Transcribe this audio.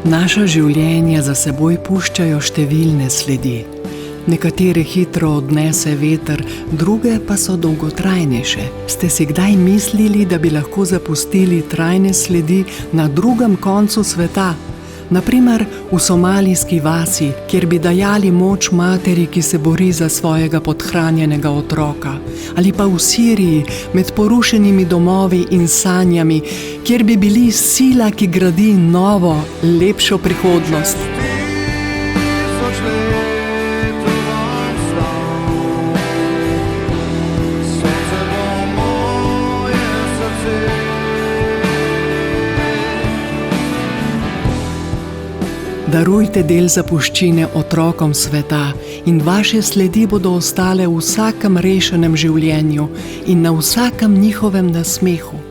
Naša življenja za seboj puščajo številne sledi. Nekatere hitro odnese veter, druge pa so dolgotrajnejše. Ste si kdaj mislili, da bi lahko zapustili trajne sledi na drugem koncu sveta? Naprimer v somalijski vasi, kjer bi dajali moč materi, ki se bori za svojega podhranjenega otroka. Ali pa v Siriji, med porušenimi domovi in sanjami, kjer bi bili sila, ki gradi novo, lepšo prihodnost. Darujte del zapuščine otrokom sveta in vaše sledi bodo ostale v vsakem rešenem življenju in na vsakem njihovem nasmehu.